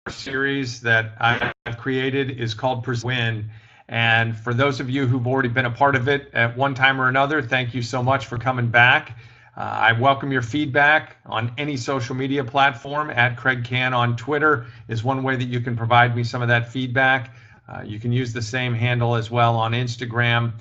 series that I've created is called Present Win. And for those of you who've already been a part of it at one time or another, thank you so much for coming back. I welcome your feedback on any social media platform. At Kraig Kann on Twitter is one way that you can provide me some of that feedback. You can use the same handle as well on Instagram.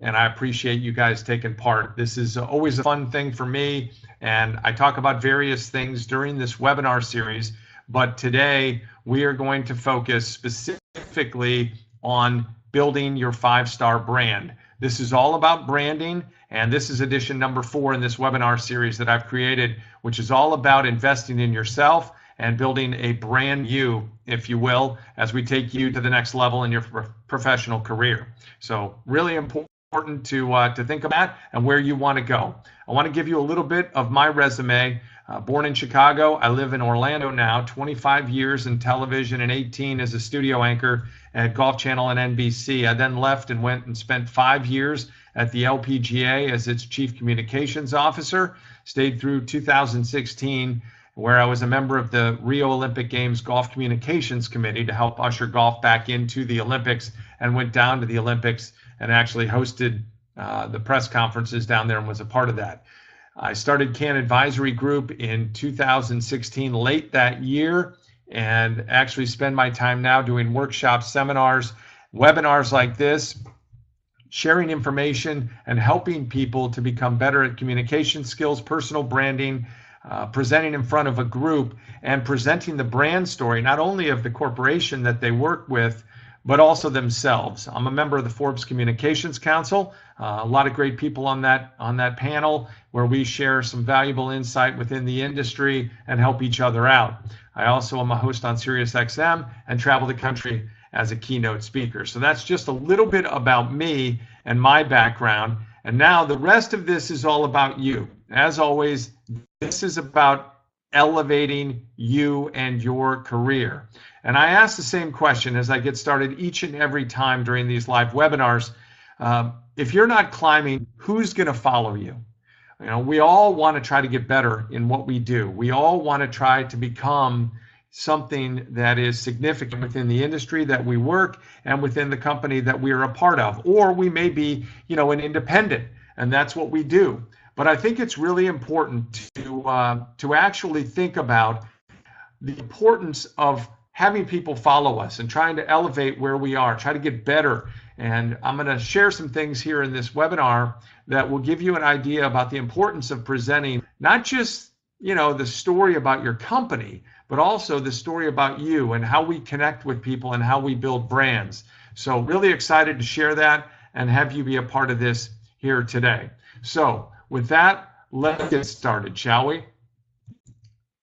And I appreciate you guys taking part. This is always a fun thing for me. And I talk about various things during this webinar series. But today we are going to focus specifically on building your 5-star brand. This is all about branding, and this is edition number 4 in this webinar series that I've created, which is all about investing in yourself and building a brand you, if you will, as we take you to the next level in your professional career. So really important to think about and where you want to go. I want to give you a little bit of my resume. Born in Chicago, I live in Orlando now, 25 years in television and 18 as a studio anchor at Golf Channel and NBC. I then left and went and spent 5 years at the LPGA as its Chief Communications Officer, stayed through 2016, where I was a member of the Rio Olympic Games Golf Communications Committee to help usher golf back into the Olympics, and went down to the Olympics and actually hosted the press conferences down there and was a part of that. I started Kann Advisory Group in 2016, late that year, and actually spend my time now doing workshops, seminars, webinars like this, sharing information and helping people to become better at communication skills, personal branding, presenting in front of a group, and presenting the brand story, not only of the corporation that they work with, but also themselves. I'm a member of the Forbes Communications Council. A lot of great people on that panel where we share some valuable insight within the industry and help each other out. I also am a host on SiriusXM and travel the country as a keynote speaker. So that's just a little bit about me and my background. And now the rest of this is all about you. As always, this is about elevating you and your career. And I ask the same question as I get started each and every time during these live webinars. If you're not climbing, who's going to follow you? You know, we all want to try to get better in what we do. We all want to try to become something that is significant within the industry that we work and within the company that we are a part of. Or we may be, an independent, and that's what we do. But I think it's really important to actually think about the importance of having people follow us and trying to elevate where we are, try to get better. And I'm going to share some things here in this webinar that will give you an idea about the importance of presenting not just, the story about your company, but also the story about you and how we connect with people and how we build brands. So really excited to share that and have you be a part of this here today. So with that, let's get started, shall we?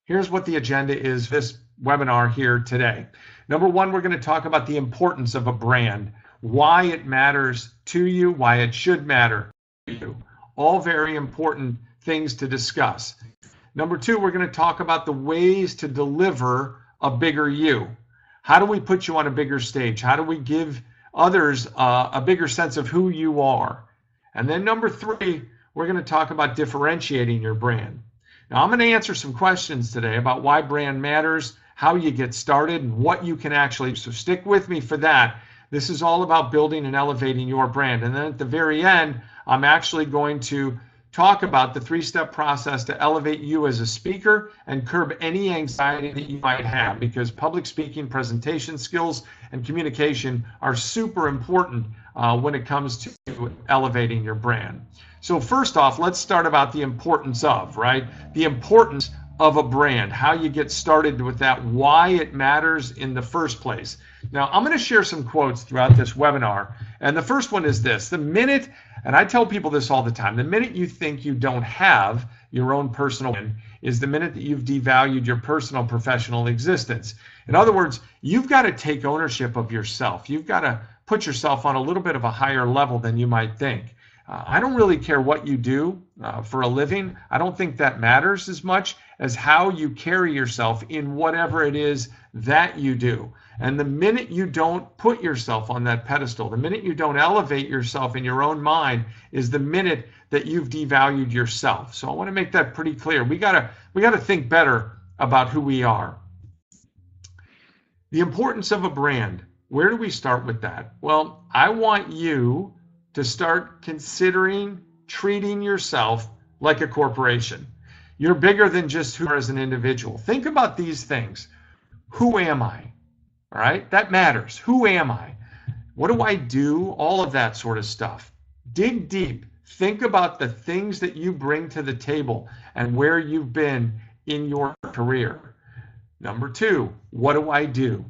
Here's what the agenda is this webinar here today. Number one, we're going to talk about the importance of a brand, why it matters to you, why it should matter to you. All very important things to discuss. Number two, we're going to talk about the ways to deliver a bigger you. How do we put you on a bigger stage? How do we give others a bigger sense of who you are? And then number three, we're going to talk about differentiating your brand. Now, I'm going to answer some questions today about why brand matters, how you get started, and what you can actually do. So stick with me for that. This is all about building and elevating your brand. And then at the very end, I'm actually going to talk about the 3-step process to elevate you as a speaker and curb any anxiety that you might have, because public speaking, presentation skills, and communication are super important when it comes to elevating your brand. So first off, let's start about the importance of, right? The importance of a brand, how you get started with that, why it matters in the first place. Now, I'm going to share some quotes throughout this webinar. And the first one is this: the minute, and I tell people this all the time, the minute you think you don't have your own personal brand is the minute that you've devalued your personal professional existence. In other words, you've got to take ownership of yourself. You've got to put yourself on a little bit of a higher level than you might think. I don't really care what you do for a living. I don't think that matters as much as how you carry yourself in whatever it is that you do. And the minute you don't put yourself on that pedestal, the minute you don't elevate yourself in your own mind, is the minute that you've devalued yourself. So I want to make that pretty clear. We gotta think better about who we are. The importance of a brand. Where do we start with that? Well, I want you to start considering treating yourself like a corporation. You're bigger than just who you are as an individual. Think about these things. Who am I? All right, that matters. Who am I? What do I do? All of that sort of stuff. Dig deep. Think about the things that you bring to the table and where you've been in your career. Number two, what do I do?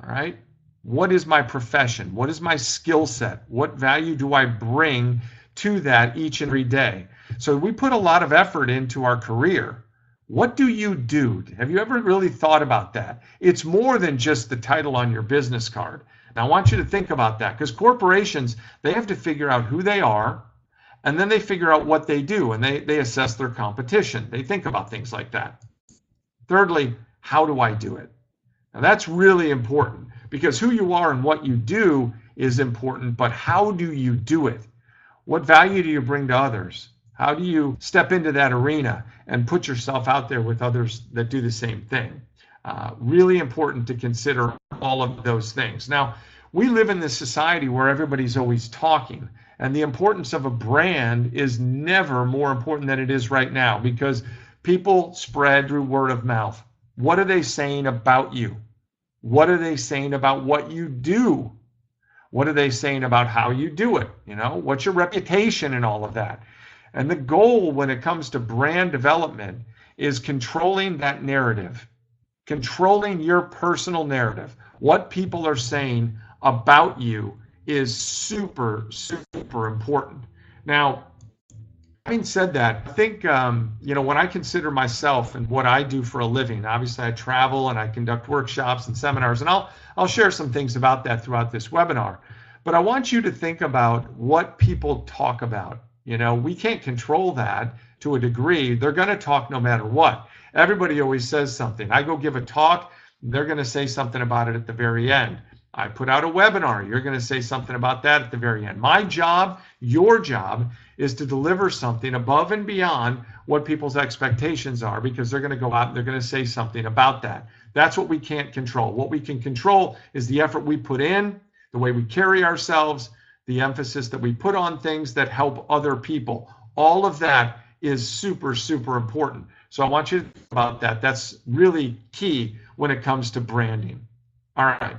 All right. What is my profession? What is my skill set? What value do I bring to that each and every day? So we put a lot of effort into our career. What do you do? Have you ever really thought about that? It's more than just the title on your business card. Now, I want you to think about that, because corporations, they have to figure out who they are, and then they figure out what they do, and they assess their competition. They think about things like that. Thirdly, how do I do it? Now, that's really important, because who you are and what you do is important, but how do you do it? What value do you bring to others? How do you step into that arena and put yourself out there with others that do the same thing? Really important to consider all of those things. Now, we live in this society where everybody's always talking, and the importance of a brand is never more important than it is right now, because people spread through word of mouth. What are they saying about you? What are they saying about what you do? What are they saying about how you do it? You know, what's your reputation and all of that? And the goal when it comes to brand development is controlling that narrative, controlling your personal narrative. What people are saying about you is super, super important. Now, having said that, I think, when I consider myself and what I do for a living, obviously I travel and I conduct workshops and seminars, and I'll share some things about that throughout this webinar. But I want you to think about what people talk about. We can't control that to a degree. They're going to talk no matter what. Everybody always says something. I go give a talk, they're going to say something about it at the very end. I put out a webinar, you're going to say something about that at the very end. My job, your job, is to deliver something above and beyond what people's expectations are, because they're going to go out and they're going to say something about that. That's what we can't control. What we can control is the effort we put in, the way we carry ourselves, the emphasis that we put on things that help other people. All of that is super, super important. So I want you to think about that. That's really key when it comes to branding. All right.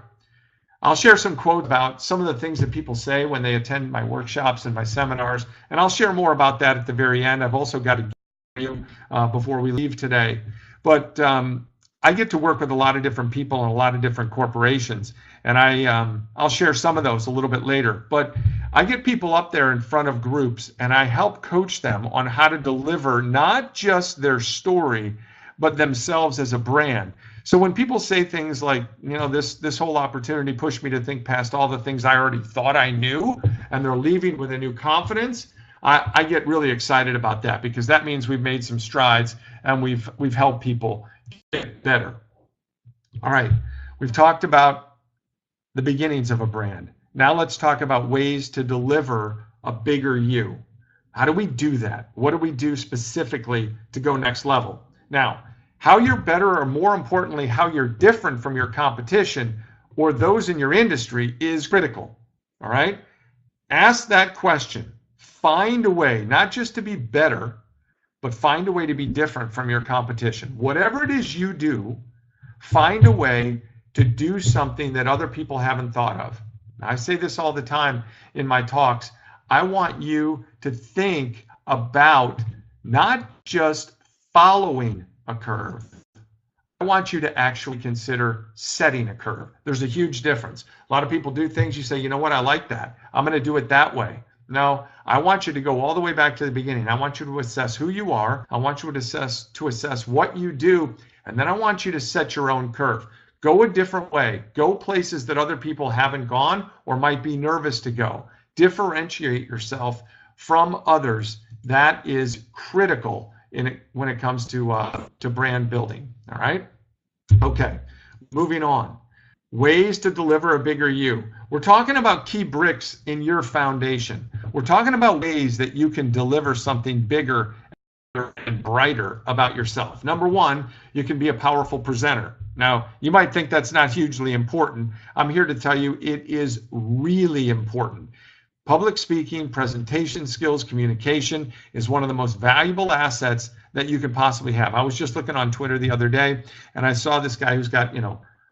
I'll share some quotes about some of the things that people say when they attend my workshops and my seminars, and I'll share more about that at the very end. I've also got to give you before we leave today. But I get to work with a lot of different people and a lot of different corporations, and I'll share some of those a little bit later. But I get people up there in front of groups, and I help coach them on how to deliver not just their story, but themselves as a brand. So when people say things like, this whole opportunity pushed me to think past all the things I already thought I knew, and they're leaving with a new confidence, I get really excited about that, because that means we've made some strides and we've helped people get better. All right, we've talked about the beginnings of a brand. Now let's talk about ways to deliver a bigger you. How do we do that? What do we do specifically to go next level? Now, how you're better, or more importantly, how you're different from your competition or those in your industry, is critical. All right? Ask that question. Find a way, not just to be better, but find a way to be different from your competition. Whatever it is you do, find a way to do something that other people haven't thought of. I say this all the time in my talks. I want you to think about not just following a curve. I want you to actually consider setting a curve. There's a huge difference. A lot of people do things, you say, you know what, I like that. I'm going to do it that way. No, I want you to go all the way back to the beginning. I want you to assess who you are. I want you to assess what you do, and then I want you to set your own curve. Go a different way. Go places that other people haven't gone or might be nervous to go. Differentiate yourself from others. That is critical when it comes to brand building. All right? Okay, moving on. Ways to deliver a bigger you. We're talking about key bricks in your foundation. We're talking about ways that you can deliver something bigger and brighter about yourself. Number one, you can be a powerful presenter. Now, you might think that's not hugely important. I'm here to tell you it is really important. Public speaking, presentation skills, communication is one of the most valuable assets that you could possibly have. I was just looking on Twitter the other day, and I saw this guy who's got,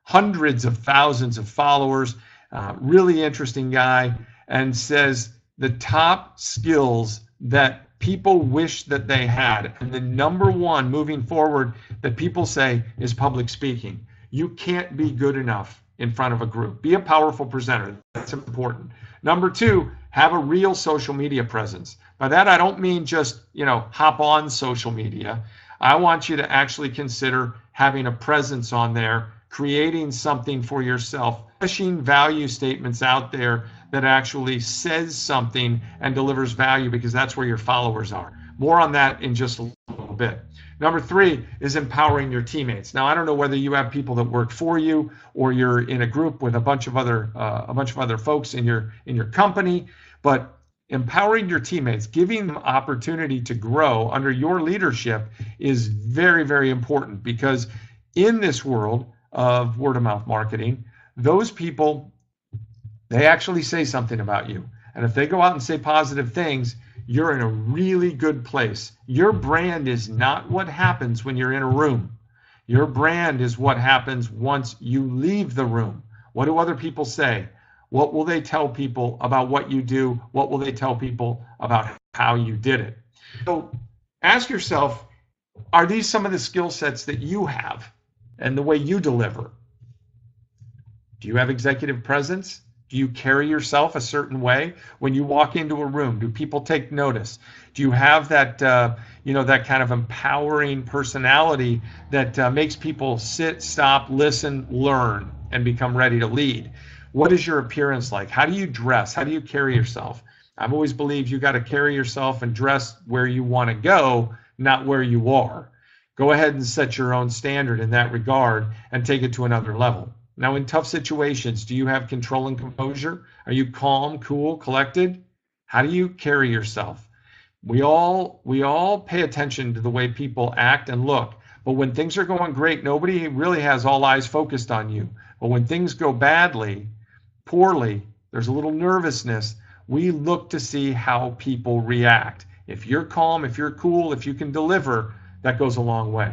hundreds of thousands of followers, really interesting guy, and says the top skills that people wish that they had, and the number one moving forward that people say is public speaking. You can't be good enough in front of a group. Be a powerful presenter. That's important. Number two, have a real social media presence. By that, I don't mean just, hop on social media. I want you to actually consider having a presence on there, creating something for yourself, pushing value statements out there that actually says something and delivers value, because that's where your followers are. More on that in just a little bit. Number three is empowering your teammates. Now, I don't know whether you have people that work for you or you're in a group with a bunch of other folks in your company, but empowering your teammates, giving them opportunity to grow under your leadership is very, very important, because in this world of word of mouth marketing, those people, they actually say something about you. And if they go out and say positive things, you're in a really good place. Your brand is not what happens when you're in a room. Your brand is what happens once you leave the room. What do other people say? What will they tell people about what you do? What will they tell people about how you did it? So ask yourself, are these some of the skill sets that you have and the way you deliver? Do you have executive presence? Do you carry yourself a certain way when you walk into a room? Do people take notice? Do you have that, that kind of empowering personality that makes people sit, stop, listen, learn, and become ready to lead? What is your appearance like? How do you dress? How do you carry yourself? I've always believed you got to carry yourself and dress where you want to go, not where you are. Go ahead and set your own standard in that regard and take it to another level. Now, in tough situations, do you have control and composure? Are you calm, cool, collected? How do you carry yourself? We all pay attention to the way people act and look, but when things are going great, nobody really has all eyes focused on you. But when things go badly, poorly, there's a little nervousness, we look to see how people react. If you're calm, if you're cool, if you can deliver, that goes a long way.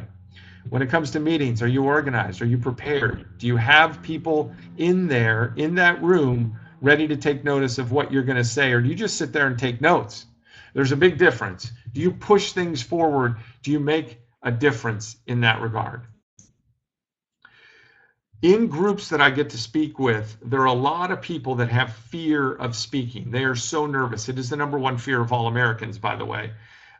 When it comes to meetings, are you organized? Are you prepared? Do you have people in there, in that room, ready to take notice of what you're going to say? Or do you just sit there and take notes? There's a big difference. Do you push things forward? Do you make a difference in that regard? In groups that I get to speak with, there are a lot of people that have fear of speaking. They are so nervous. It is the number one fear of all Americans, by the way.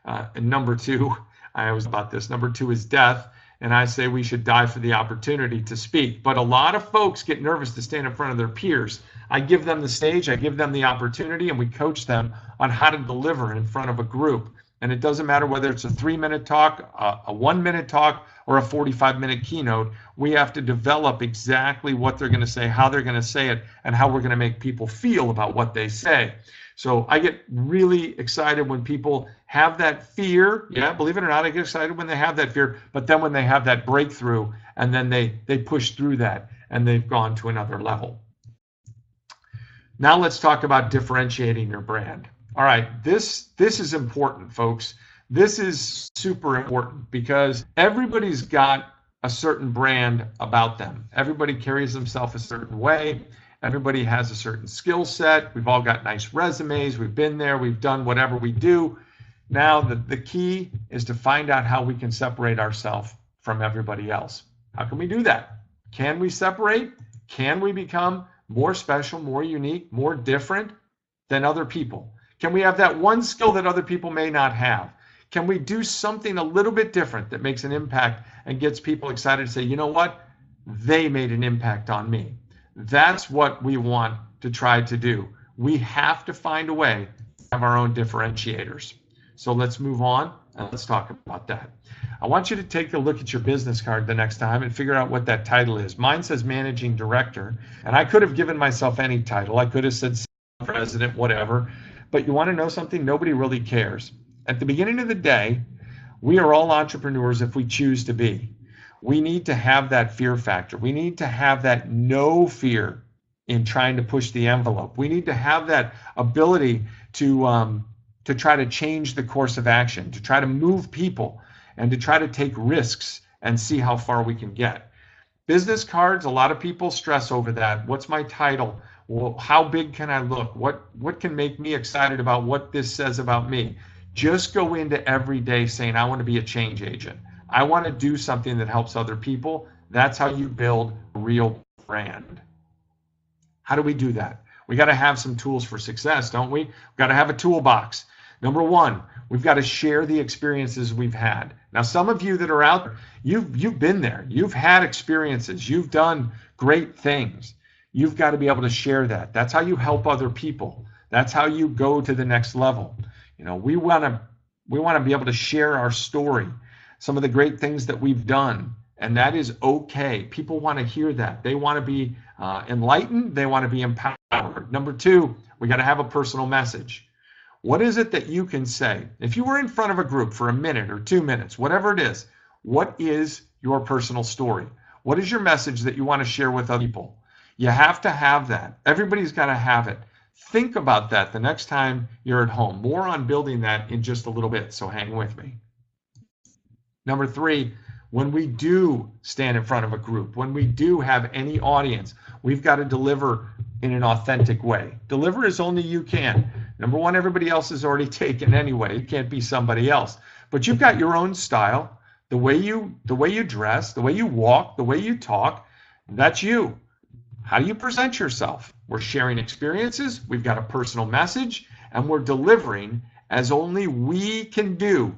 And number two, I always about this, number two is death. And I say we should die for the opportunity to speak. But a lot of folks get nervous to stand in front of their peers. I give them the stage, I give them the opportunity, and we coach them on how to deliver in front of a group. And it doesn't matter whether it's a 3-minute talk, a 1-minute talk, or a 45-minute keynote. We have to develop exactly what they're going to say, how they're going to say it, and how we're going to make people feel about what they say. So I get really excited when people have that fear. Yeah, believe it or not, I get excited when they have that fear. But then when they have that breakthrough and then they push through that and they've gone to another level. Now let's talk about differentiating your brand. All right, this is important, folks. This is super important because everybody's got a certain brand about them. Everybody carries themselves a certain way. Everybody has a certain skill set. We've all got nice resumes. We've been there. We've done whatever we do. Now, the key is to find out how we can separate ourselves from everybody else. How can we do that? Can we separate? Can we become more special, more unique, more different than other people? Can we have that one skill that other people may not have? Can we do something a little bit different that makes an impact and gets people excited to say, you know what? They made an impact on me. That's what we want to try to do. We have to find a way to have our own differentiators. So let's move on and let's talk about that. I want you to take a look at your business card the next time and figure out what that title is. Mine says Managing Director, and I could have given myself any title. I could have said President, whatever. But you want to know something? Nobody really cares. At the beginning of the day, We are all entrepreneurs if we choose to be. We need to have that fear factor. We need to have that no fear in trying to push the envelope. We need to have that ability to try to change the course of action, to try to move people, and to try to take risks and see how far we can get. Business cards, a lot of people stress over that. What's my title? Well, how big can I look? What can make me excited about what this says about me? Just go into every day saying, I want to be a change agent. I want to do something that helps other people. That's how you build a real brand. How do we do that? We got to have some tools for success, don't we? We've got to have a toolbox. Number one, we've got to share the experiences we've had. Now, some of you that are out there, you've been there. You've had experiences. You've done great things. You've got to be able to share that. That's how you help other people. That's how you go to the next level. You know, we want to be able to share our story, some of the great things that we've done, and that is okay. People want to hear that. They want to be enlightened. They want to be empowered. Number two, we got to have a personal message. What is it that you can say? If you were in front of a group for a minute or 2 minutes, whatever it is, what is your personal story? What is your message that you want to share with other people? You have to have that. Everybody's got to have it. Think about that the next time you're at home. More on building that in just a little bit, so hang with me. Number three, when we do stand in front of a group, when we do have any audience, we've got to deliver in an authentic way. Deliver as only you can. Number one, everybody else is already taken anyway. You can't be somebody else. But you've got your own style, the way you dress, the way you walk, the way you talk. That's you. How do you present yourself? We're sharing experiences, we've got a personal message, and we're delivering as only we can do.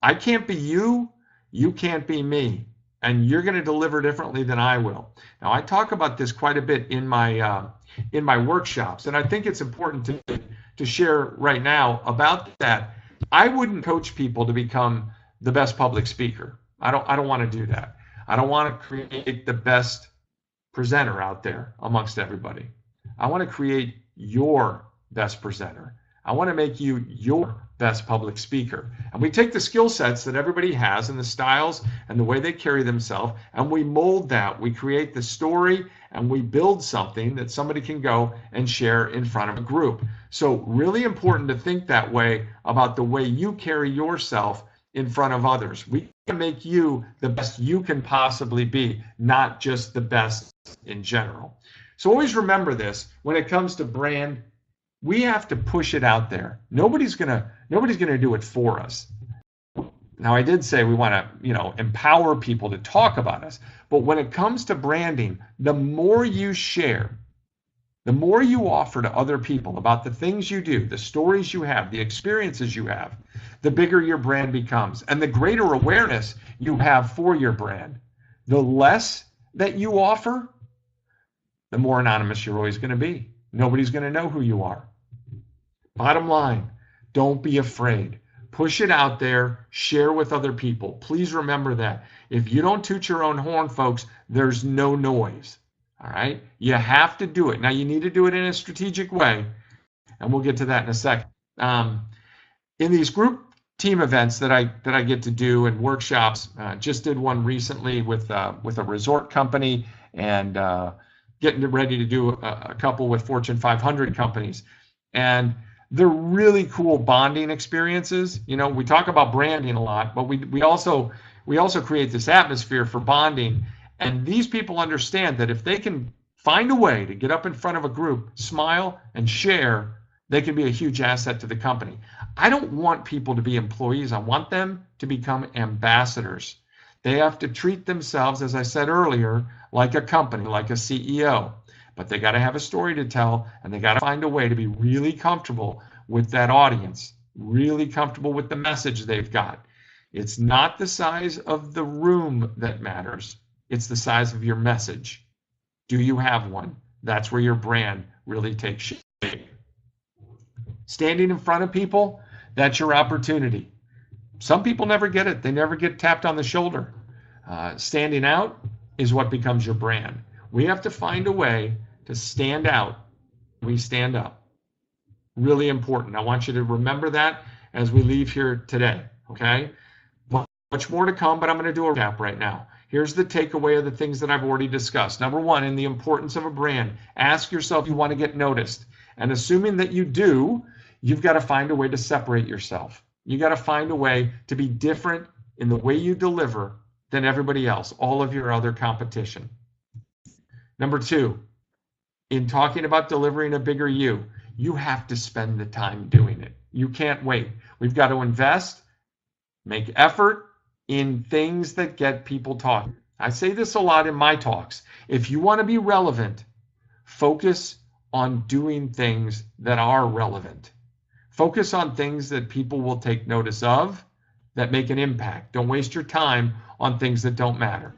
I can't be you, you can't be me, and you're going to deliver differently than I will. Now, I talk about this quite a bit in my workshops, and I think it's important to share right now about that. I wouldn't coach people to become the best public speaker. I don't want to do that. I don't want to create the best presenter out there amongst everybody. I want to create your best presenter. I want to make you your best public speaker. And we take the skill sets that everybody has and the styles and the way they carry themselves, and we mold that. We create the story and we build something that somebody can go and share in front of a group. So really important to think that way about the way you carry yourself in front of others. We can make you the best you can possibly be, not just the best in general. So always remember this when it comes to brand. We have to push it out there. Nobody's gonna do it for us. Now, I did say we want to, empower people to talk about us, but when it comes to branding, the more you share, the more you offer to other people about the things you do, the stories you have, the experiences you have, the bigger your brand becomes, and the greater awareness you have for your brand. The less that you offer, the more anonymous you're always going to be. Nobody's going to know who you are. Bottom line, don't be afraid. Push it out there, share with other people. Please remember that. If you don't toot your own horn, folks, there's no noise. All right? You have to do it. Now, you need to do it in a strategic way, and we'll get to that in a second. In these group team events that I get to do and workshops, just did one recently with a resort company and getting ready to do a couple with Fortune 500 companies. And they're really cool bonding experiences. We talk about branding a lot, but we also create this atmosphere for bonding. And these people understand that if they can find a way to get up in front of a group, smile, and share, they can be a huge asset to the company. I don't want people to be employees. I want them to become ambassadors. They have to treat themselves, as I said earlier, like a company, like a CEO. But they got to have a story to tell, and they got to find a way to be really comfortable with that audience, really comfortable with the message they've got. It's not the size of the room that matters. It's the size of your message. Do you have one? That's where your brand really takes shape. Standing in front of people, that's your opportunity. Some people never get it. They never get tapped on the shoulder. Standing out is what becomes your brand. We have to find a way to stand out. We stand up. Really important. I want you to remember that as we leave here today, okay? Much more to come, but I'm going to do a recap right now. Here's the takeaway of the things that I've already discussed. Number one, in the importance of a brand, ask yourself if you want to get noticed. And assuming that you do, you've got to find a way to separate yourself. You got to find a way to be different in the way you deliver than everybody else, all of your other competition. Number two, in talking about delivering a bigger you, you have to spend the time doing it. You can't wait. We've got to invest, make effort in things that get people talking. I say this a lot in my talks. If you want to be relevant, focus on doing things that are relevant. Focus on things that people will take notice of, that make an impact. Don't waste your time on things that don't matter.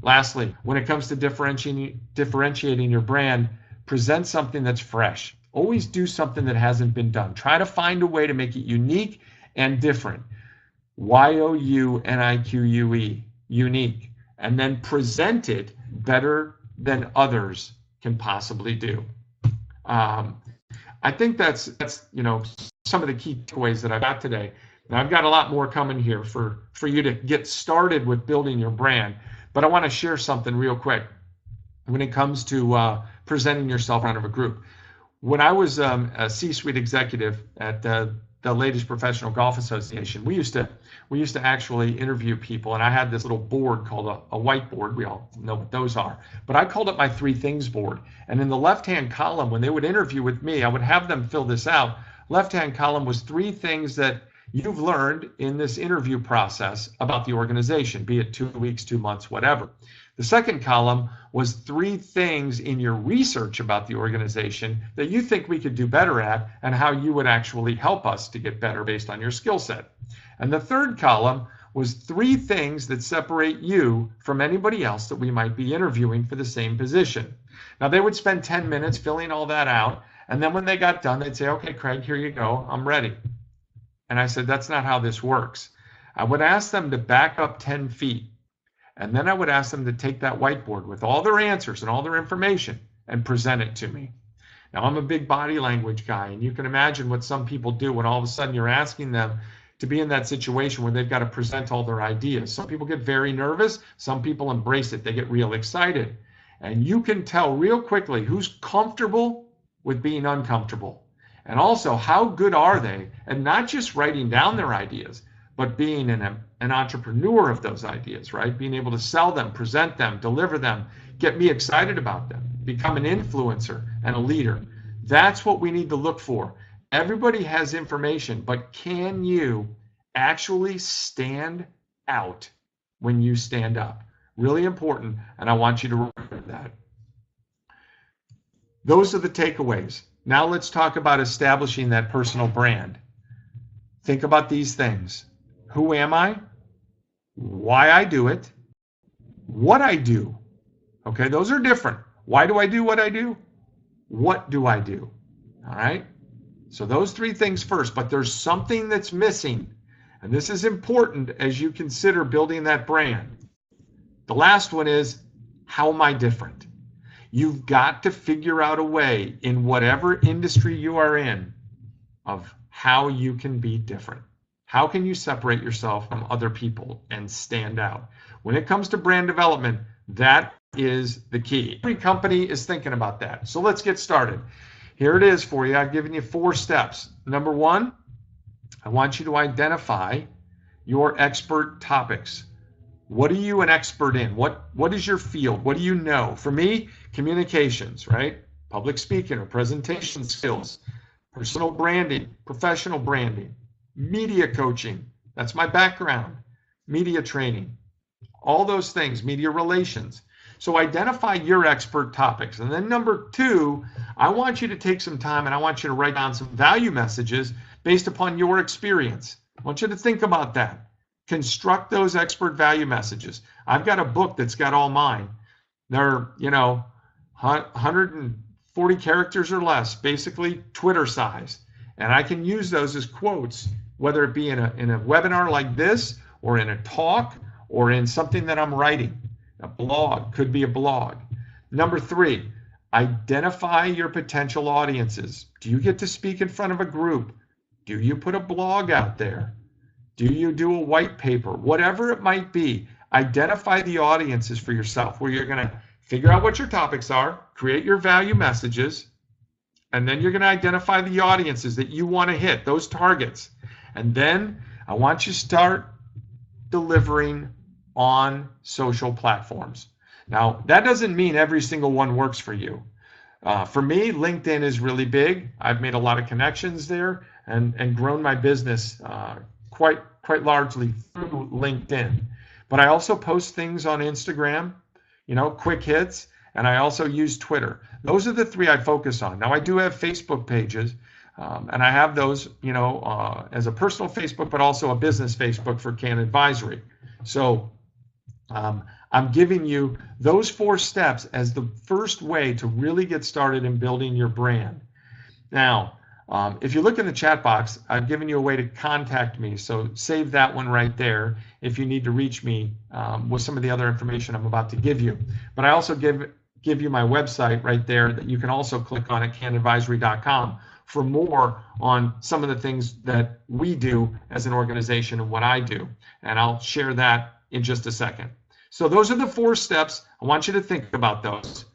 Lastly, when it comes to differentiating your brand, present something that's fresh. Always do something that hasn't been done. Try to find a way to make it unique and different. YOUNIQUE, unique. And then present it better than others can possibly do. I think that's some of the key takeaways that I got today. Now I've got a lot more coming here for you to get started with building your brand, but I want to share something real quick when it comes to presenting yourself in front of a group. When I was a C-suite executive at the Ladies Professional Golf Association, we used to actually interview people, and I had this little board called a whiteboard. We all know what those are, but I called it my 3 things board. And in the left-hand column, when they would interview with me, I would have them fill this out. Left-hand column was 3 things that you've learned in this interview process about the organization, be it 2 weeks, 2 months, whatever. The second column was 3 things in your research about the organization that you think we could do better at and how you would actually help us to get better based on your skill set. And the third column was 3 things that separate you from anybody else that we might be interviewing for the same position. Now, they would spend 10 minutes filling all that out, and then when they got done, they'd say, okay, Kraig, here you go, I'm ready. And I said, that's not how this works. I would ask them to back up 10 feet. And then I would ask them to take that whiteboard with all their answers and all their information and present it to me. Now, I'm a big body language guy, and you can imagine what some people do when all of a sudden you're asking them to be in that situation where they've got to present all their ideas. Some people get very nervous. Some people embrace it. They get real excited. And you can tell real quickly who's comfortable with being uncomfortable. And also, how good are they at not just writing down their ideas, but being an entrepreneur of those ideas, right? Being able to sell them, present them, deliver them, get me excited about them, become an influencer and a leader. That's what we need to look for. Everybody has information, but can you actually stand out when you stand up? Really important, and I want you to remember that. Those are the takeaways. Now let's talk about establishing that personal brand. Think about these things. Who am I? Why I do it? What I do. Okay, those are different. Why do I do what I do? What do I do? All right? So those 3 things first, but there's something that's missing. And this is important as you consider building that brand. The last one is, how am I different? You've got to figure out a way in whatever industry you are in of how you can be different. How can you separate yourself from other people and stand out? When it comes to brand development, that is the key. Every company is thinking about that. So let's get started. Here it is for you. I've given you 4 steps. Number 1, I want you to identify your expert topics. What are you an expert in? What is your field? What do you know? For me, communications, right? Public speaking or presentation skills, personal branding, professional branding, media coaching. That's my background. Media training, all those things, media relations. So identify your expert topics. And then number 2, I want you to take some time and I want you to write down some value messages based upon your experience. I want you to think about that. Construct those expert value messages. I've got a book that's got all mine. They're, 140 characters or less, basically Twitter size. And I can use those as quotes, whether it be in a webinar like this, or in a talk, or in something that I'm writing. A blog, could be a blog. Number 3, identify your potential audiences. Do you get to speak in front of a group? Do you put a blog out there? Do you do a white paper? Whatever it might be, identify the audiences for yourself where you're going to figure out what your topics are, create your value messages, and then you're going to identify the audiences that you want to hit, those targets. And then I want you to start delivering on social platforms. Now, that doesn't mean every single one works for you. For me, LinkedIn is really big. I've made a lot of connections there and grown my business quite largely through LinkedIn. But I also post things on Instagram, quick hits, and I also use Twitter. Those are the three I focus on. Now, I do have Facebook pages, and I have those, as a personal Facebook, but also a business Facebook for Kann Advisory. So I'm giving you those 4 steps as the first way to really get started in building your brand. Now, if you look in the chat box, I've given you a way to contact me, so save that one right there if you need to reach me with some of the other information I'm about to give you. But I also give you my website right there that you can also click on at kannadvisory.com for more on some of the things that we do as an organization and what I do. And I'll share that in just a second. So those are the 4 steps. I want you to think about those.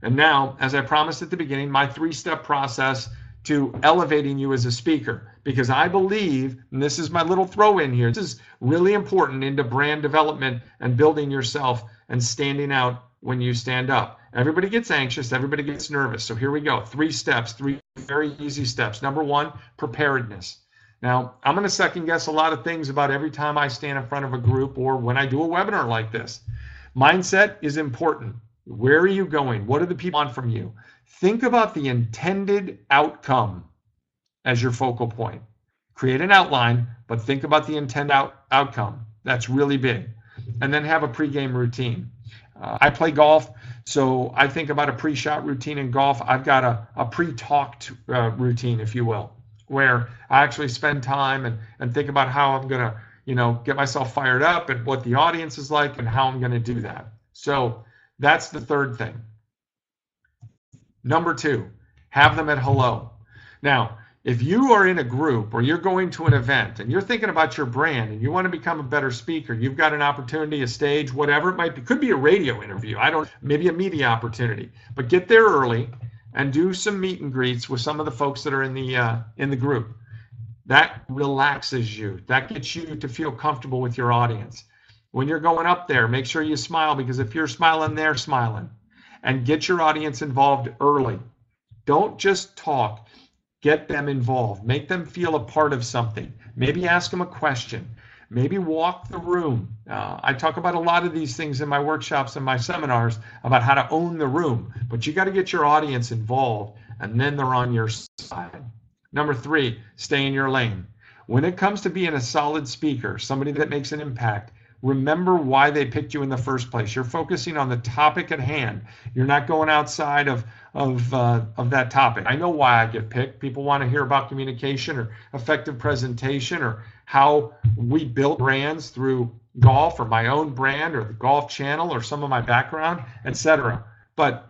And now, as I promised at the beginning, my 3-step process to elevating you as a speaker, because I believe, and this is my little throw in here, this is really important into brand development and building yourself and standing out when you stand up. Everybody gets anxious, everybody gets nervous. So here we go, 3 steps, 3 very easy steps. Number 1, preparedness. Now, I'm going to second guess a lot of things about every time I stand in front of a group or when I do a webinar like this. Mindset is important. Where are you going? What do the people want from you? Think about the intended outcome as your focal point. Create an outline, but think about the intended outcome. That's really big. And then have a pregame routine. I play golf, so I think about a pre-shot routine in golf. I've got a pre-talked routine, if you will, where I actually spend time and think about how I'm going to, get myself fired up and what the audience is like and how I'm going to do that. So that's the 3rd thing. Number 2, have them at hello. Now, if you are in a group or you're going to an event and you're thinking about your brand and you want to become a better speaker, you've got an opportunity, a stage, whatever it might be, could be a radio interview, maybe a media opportunity, but get there early and do some meet and greets with some of the folks that are in the group. That relaxes you. That gets you to feel comfortable with your audience. When you're going up there, make sure you smile, because if you're smiling, they're smiling. And get your audience involved early. Don't just talk. Get them involved. Make them feel a part of something. Maybe ask them a question. Maybe walk the room. I talk about a lot of these things in my workshops and my seminars about how to own the room. But you got to get your audience involved, and then they're on your side. Number 3, stay in your lane. When it comes to being a solid speaker, somebody that makes an impact, remember why they picked you in the first place. You're focusing on the topic at hand. You're not going outside of that topic. I know why I get picked. People want to hear about communication or effective presentation or how we built brands through golf or my own brand or the golf channel or some of my background, etc. But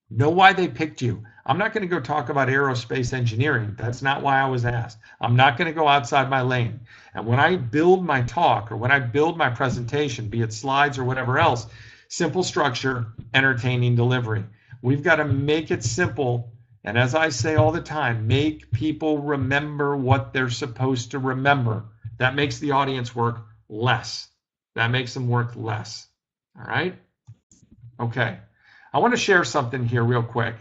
know why they picked you. I'm not going to go talk about aerospace engineering. That's not why I was asked. I'm not going to go outside my lane. And when I build my talk or when I build my presentation, be it slides or whatever else, simple structure, entertaining delivery. We've got to make it simple. And as I say all the time, make people remember what they're supposed to remember. That makes the audience work less. That makes them work less. All right? Okay. I want to share something here real quick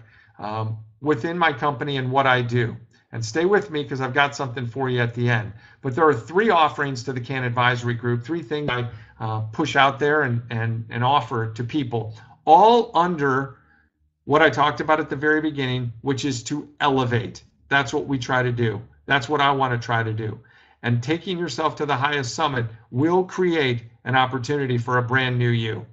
within my company and what I do. And stay with me because I've got something for you at the end. But there are 3 offerings to the Kann Advisory Group, 3 things I push out there and offer to people, all under what I talked about at the very beginning, which is to elevate. That's what we try to do. That's what I want to try to do. And taking yourself to the highest summit will create an opportunity for a brand new you.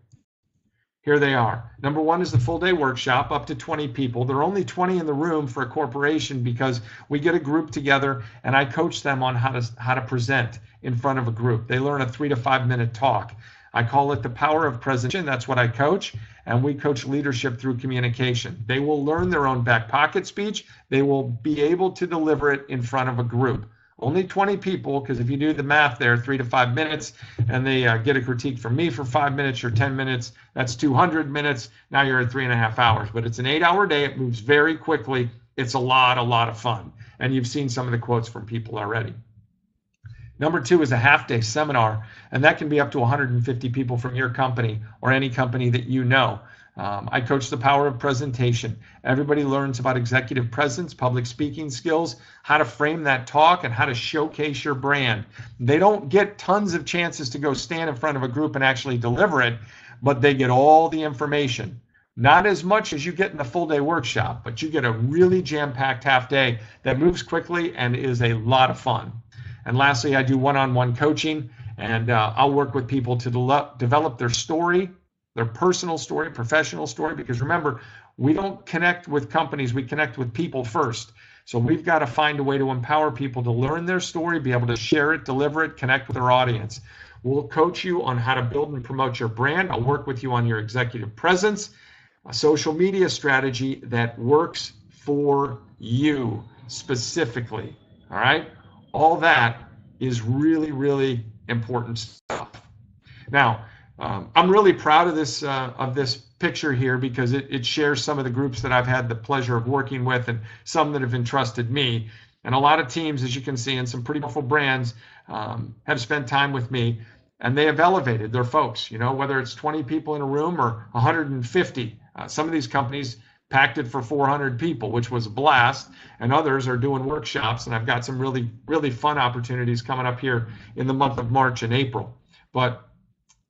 Here they are. Number 1 is the full day workshop, up to 20 people. There are only 20 in the room for a corporation because we get a group together and I coach them on how to present in front of a group. They learn a 3 to 5 minute talk. I call it the power of presentation. That's what I coach. And we coach leadership through communication. They will learn their own back pocket speech. They will be able to deliver it in front of a group. Only 20 people, because if you do the math there, 3 to 5 minutes, and they get a critique from me for 5 minutes or 10 minutes, that's 200 minutes. Now you're at 3.5 hours. But it's an 8-hour day. It moves very quickly. It's a lot of fun. And you've seen some of the quotes from people already. Number 2 is a half-day seminar, and that can be up to 150 people from your company or any company that you know. I coach the power of presentation. Everybody learns about executive presence, public speaking skills, how to frame that talk, and how to showcase your brand. They don't get tons of chances to go stand in front of a group and actually deliver it, but they get all the information. Not as much as you get in a full-day workshop, but you get a really jam-packed half day that moves quickly and is a lot of fun. And lastly, I do one-on-one coaching, and I'll work with people to develop their story, their personal story, professional story, because remember, we don't connect with companies, we connect with people first. So we've got to find a way to empower people to learn their story, be able to share it, deliver it, connect with their audience. We'll coach you on how to build and promote your brand. I'll work with you on your executive presence, a social media strategy that works for you specifically, all right? All that is really important stuff. Now, I'm really proud of this picture here because it shares some of the groups that I've had the pleasure of working with and some that have entrusted me. And a lot of teams, as you can see, and some pretty powerful brands have spent time with me, and they have elevated their folks, you know, whether it's 20 people in a room or 150. Some of these companies packed it for 400 people, which was a blast, and others are doing workshops, and I've got some really fun opportunities coming up here in the month of March and April. But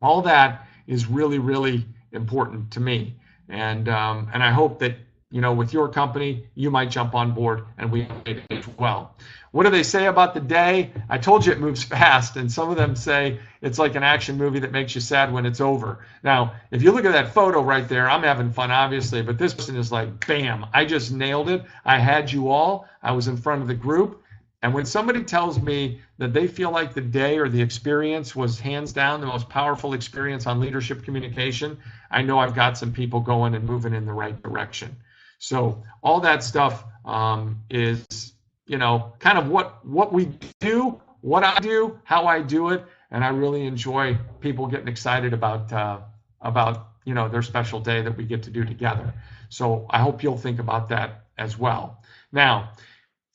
all that is really important to me, and I hope that, you know, with your company, you might jump on board, and we as well. What do they say about the day? I told you it moves fast, and some of them say it's like an action movie that makes you sad when it's over. Now, if you look at that photo right there, I'm having fun, obviously, but this person is like, bam, I just nailed it. I had you all. I was in front of the group. And when somebody tells me that they feel like the day or the experience was hands down the most powerful experience on leadership communication, I know I've got some people going and moving in the right direction. So all that stuff is, you know, kind of what we do, what I do, how I do it, and I really enjoy people getting excited about you know, their special day that we get to do together. So I hope you'll think about that as well. Now,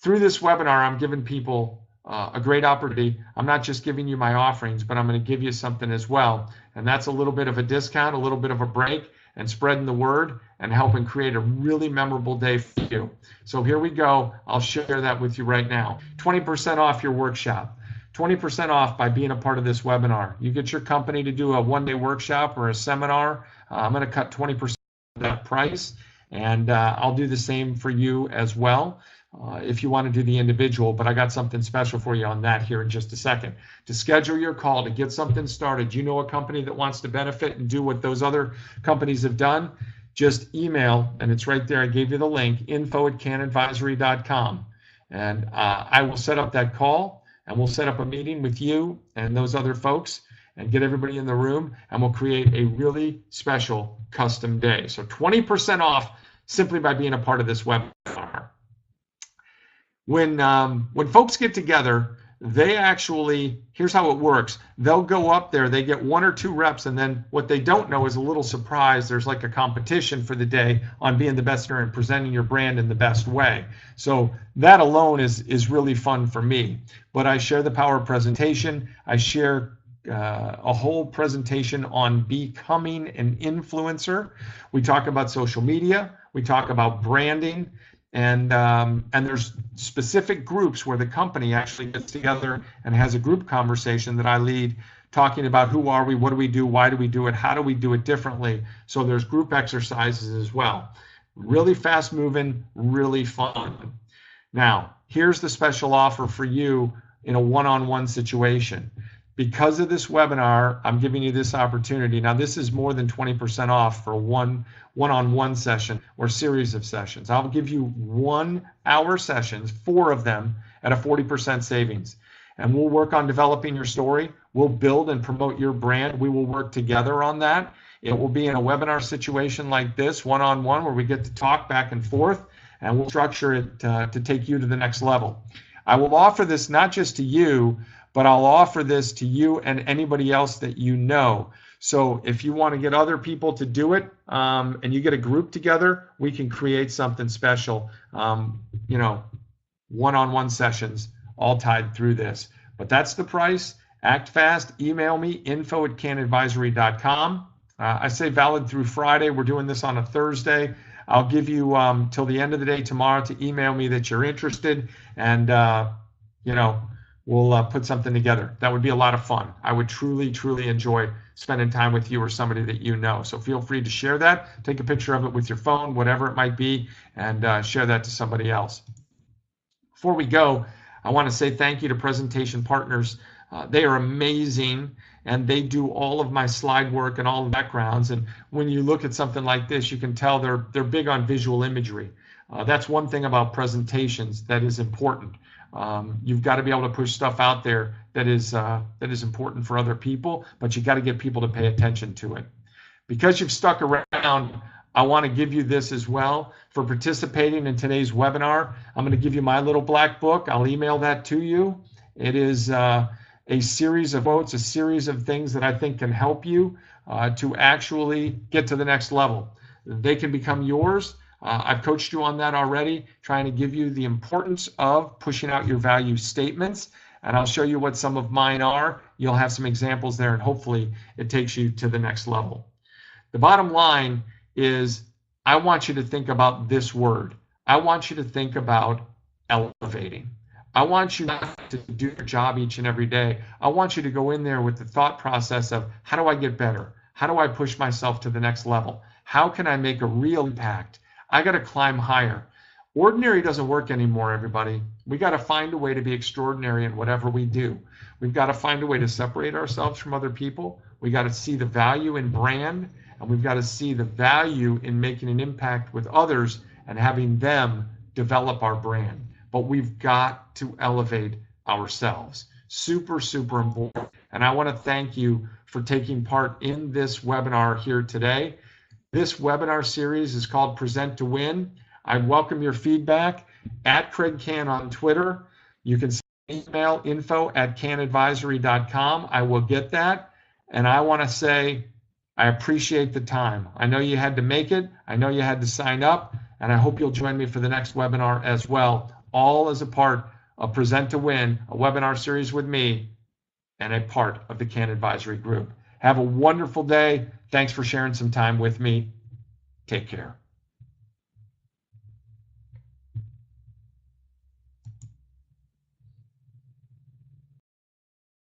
through this webinar, I'm giving people a great opportunity. I'm not just giving you my offerings, but I'm going to give you something as well, and that's a little bit of a discount, a little bit of a break, and spreading the word and helping create a really memorable day for you. So here we go. I'll share that with you right now. 20% off your workshop. 20% off by being a part of this webinar. You get your company to do a one-day workshop or a seminar. I'm going to cut 20% of that price, and I'll do the same for you as well. If you want to do the individual, but I got something special for you on that here in just a second. To schedule your call, to get something started, you know a company that wants to benefit and do what those other companies have done, just email, and it's right there. I gave you the link, info@kannadvisory.com, and I will set up that call, and we'll set up a meeting with you and those other folks and get everybody in the room, and we'll create a really special custom day. So 20% off simply by being a part of this webinar. When folks get together, they actually, here's how it works. They'll go up there, they get 1 or 2 reps, and then what they don't know is a little surprise. There's like a competition for the day on being the best and presenting your brand in the best way. So that alone is really fun for me. But I share the power of presentation. I share a whole presentation on becoming an influencer. We talk about social media. We talk about branding. And there's specific groups where the company actually gets together and has a group conversation that I lead, talking about who are we, what do we do, why do we do it, how do we do it differently. So there's group exercises as well. Really fast moving, really fun. Now, here's the special offer for you in a one-on-one situation. Because of this webinar, I'm giving you this opportunity. Now, this is more than 20% off for one-on-one session or series of sessions. I'll give you 1-hour sessions, 4 of them at a 40% savings. And we'll work on developing your story. We'll build and promote your brand. We will work together on that. It will be in a webinar situation like this, one-on-one, where we get to talk back and forth, and we'll structure it to take you to the next level. I will offer this not just to you, but I'll offer this to you and anybody else that you know. So if you want to get other people to do it, and you get a group together, we can create something special. You know, one-on-one sessions all tied through this. But that's the price. Act fast. Email me, info@kannadvisory.com. I say valid through Friday. We're doing this on a Thursday. I'll give you till the end of the day tomorrow to email me that you're interested, and you know, we'll put something together. That would be a lot of fun. I would truly, truly enjoy spending time with you or somebody that you know. So feel free to share that. Take a picture of it with your phone, whatever it might be, and share that to somebody else. Before we go, I want to say thank you to Presentation Partners. They are amazing, and they do all of my slide work and all the backgrounds. And when you look at something like this, you can tell they're big on visual imagery. That's one thing about presentations that is important. You've got to be able to push stuff out there that is important for other people, but you got to get people to pay attention to it. Because you've stuck around, I want to give you this as well. For participating in today's webinar, I'm going to give you my little black book. I'll email that to you. It is a series of quotes, a series of things that I think can help you to actually get to the next level. They can become yours. I've coached you on that already, trying to give you the importance of pushing out your value statements, and I'll show you what some of mine are. You'll have some examples there, and hopefully it takes you to the next level. The bottom line is, I want you to think about this word. I want you to think about elevating. I want you not to do your job each and every day. I want you to go in there with the thought process of, how do I get better? How do I push myself to the next level? How can I make a real impact? I got to climb higher. Ordinary doesn't work anymore, everybody. We got to find a way to be extraordinary in whatever we do. We've got to find a way to separate ourselves from other people. We got to see the value in brand, and we've got to see the value in making an impact with others and having them develop our brand. But we've got to elevate ourselves. Super, super important. And I want to thank you for taking part in this webinar here today. This webinar series is called Present to Win. I welcome your feedback at Kraig Kann on Twitter. You can send email info@kannadvisory.com. I will get that. And I want to say, I appreciate the time. I know you had to make it. I know you had to sign up. And I hope you'll join me for the next webinar as well, all as a part of Present to Win, a webinar series with me and a part of the Kann Advisory Group. Have a wonderful day. Thanks for sharing some time with me. Take care.